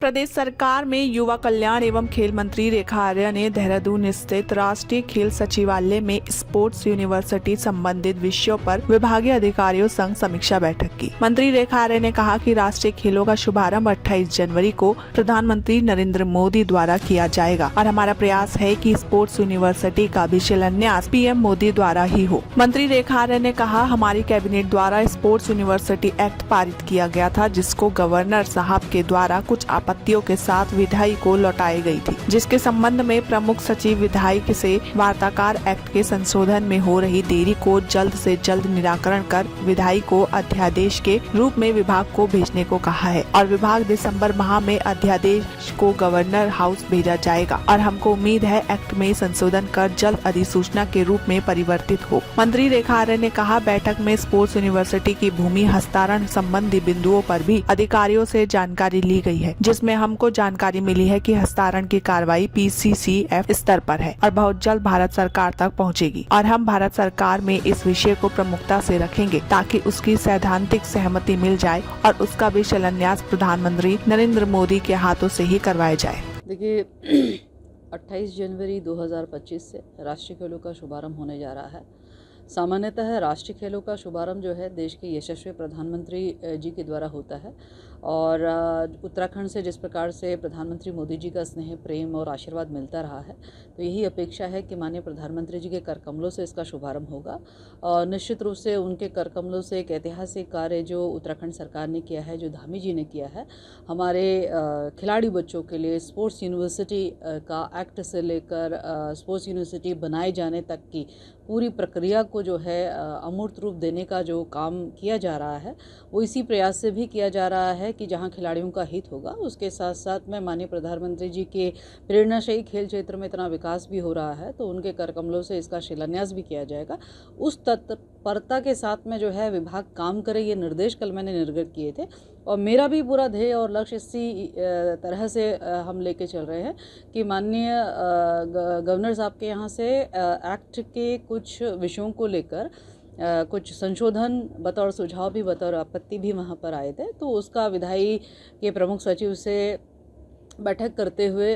प्रदेश सरकार में युवा कल्याण एवं खेल मंत्री रेखा आर्या ने देहरादून स्थित राष्ट्रीय खेल सचिवालय में स्पोर्ट्स यूनिवर्सिटी संबंधित विषयों पर विभागीय अधिकारियों संग समीक्षा बैठक की। मंत्री रेखा आर्या ने कहा कि राष्ट्रीय खेलों का शुभारंभ 28 जनवरी को प्रधानमंत्री नरेंद्र मोदी द्वारा किया जाएगा और हमारा प्रयास है कि स्पोर्ट्स यूनिवर्सिटी का भी शिलान्यास पीएम मोदी द्वारा ही हो। मंत्री रेखा आर्या ने कहा, हमारी कैबिनेट द्वारा स्पोर्ट्स यूनिवर्सिटी एक्ट पारित किया गया था, जिसको गवर्नर साहब के द्वारा कुछ आपत्तियों के साथ विधायी को लौटाई गई थी, जिसके संबंध में प्रमुख सचिव विधायी से वार्ताकार एक्ट के संशोधन में हो रही देरी को जल्द से जल्द निराकरण कर विधायी को अध्यादेश के रूप में विभाग को भेजने को कहा है और विभाग दिसंबर माह में अध्यादेश को गवर्नर हाउस भेजा जाएगा और हमको उम्मीद है एक्ट में संशोधन कर जल्द अधिसूचना के रूप में परिवर्तित हो। मंत्री रेखा आर्या ने कहा, बैठक में स्पोर्ट्स यूनिवर्सिटी की भूमि हस्तांतरण संबंधी बिंदुओं पर भी अधिकारियों से जानकारी ली गई है, जिसमें हमको जानकारी मिली है कि हस्तांतरण की कार्रवाई PCCF स्तर पर है और बहुत जल्द भारत सरकार तक पहुंचेगी और हम भारत सरकार में इस विषय को प्रमुखता से रखेंगे ताकि उसकी सैद्धांतिक सहमति मिल जाए और उसका भी शिलान्यास प्रधानमंत्री नरेंद्र मोदी के हाथों से ही करवाया जाए। देखिए 28 जनवरी 2025 से राष्ट्रीय खेलों का शुभारंभ होने जा रहा है। सामान्यतः राष्ट्रीय खेलों का शुभारंभ जो है देश के यशस्वी प्रधानमंत्री जी के द्वारा होता है और उत्तराखंड से जिस प्रकार से प्रधानमंत्री मोदी जी का स्नेह, प्रेम और आशीर्वाद मिलता रहा है, तो यही अपेक्षा है कि माननीय प्रधानमंत्री जी के कर कमलों से इसका शुभारंभ होगा और निश्चित रूप से उनके कर कमलों से एक ऐतिहासिक कार्य जो उत्तराखंड सरकार ने किया है, जो धामी जी ने किया है, हमारे खिलाड़ी बच्चों के लिए स्पोर्ट्स यूनिवर्सिटी का एक्ट से लेकर स्पोर्ट्स यूनिवर्सिटी बनाए जाने तक की पूरी प्रक्रिया को जो है अमूर्त रूप देने का जो काम किया जा रहा है, वो इसी प्रयास से भी किया जा रहा है कि जहां खिलाड़ियों का हित होगा, उसके साथ साथ में माननीय प्रधानमंत्री जी के प्रेरणा से ही खेल क्षेत्र में इतना विकास भी हो रहा है, तो उनके कर कमलों से इसका शिलान्यास भी किया जाएगा। उस तत्परता के साथ में जो है विभाग काम करे, ये निर्देश कल मैंने निर्गत किए थे और मेरा भी पूरा ध्येय और लक्ष्य इसी तरह से हम लेके चल रहे हैं कि माननीय गवर्नर साहब के यहाँ से एक्ट के कुछ विषयों को लेकर कुछ संशोधन बतौर सुझाव भी, बतौर आपत्ति भी वहाँ पर आए थे, तो उसका विधायी के प्रमुख सचिव से बैठक करते हुए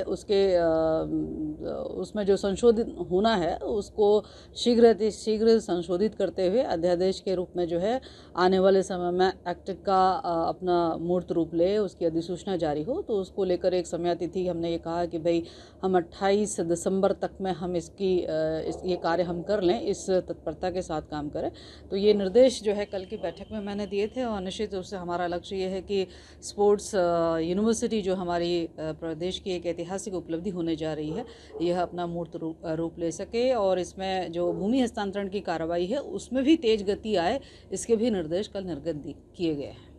उसमें जो संशोधित होना है उसको शीघ्र संशोधित करते हुए अध्यादेश के रूप में जो है आने वाले समय में एक्ट का अपना मूर्त रूप ले, उसकी अधिसूचना जारी हो, तो उसको लेकर एक समय तिथि हमने ये कहा कि भाई हम 28 दिसंबर तक में हम ये कार्य हम कर लें, इस तत्परता के साथ काम करें। तो ये निर्देश जो है कल की बैठक में मैंने दिए थे और निश्चित रूप से हमारा लक्ष्य ये है कि स्पोर्ट्स यूनिवर्सिटी जो हमारी प्रदेश की एक ऐतिहासिक उपलब्धि होने जा रही है, यह अपना मूर्त रूप ले सके और इसमें जो भूमि हस्तांतरण की कार्रवाई है उसमें भी तेज गति आए, इसके भी निर्देश कल निर्गत किए गए हैं।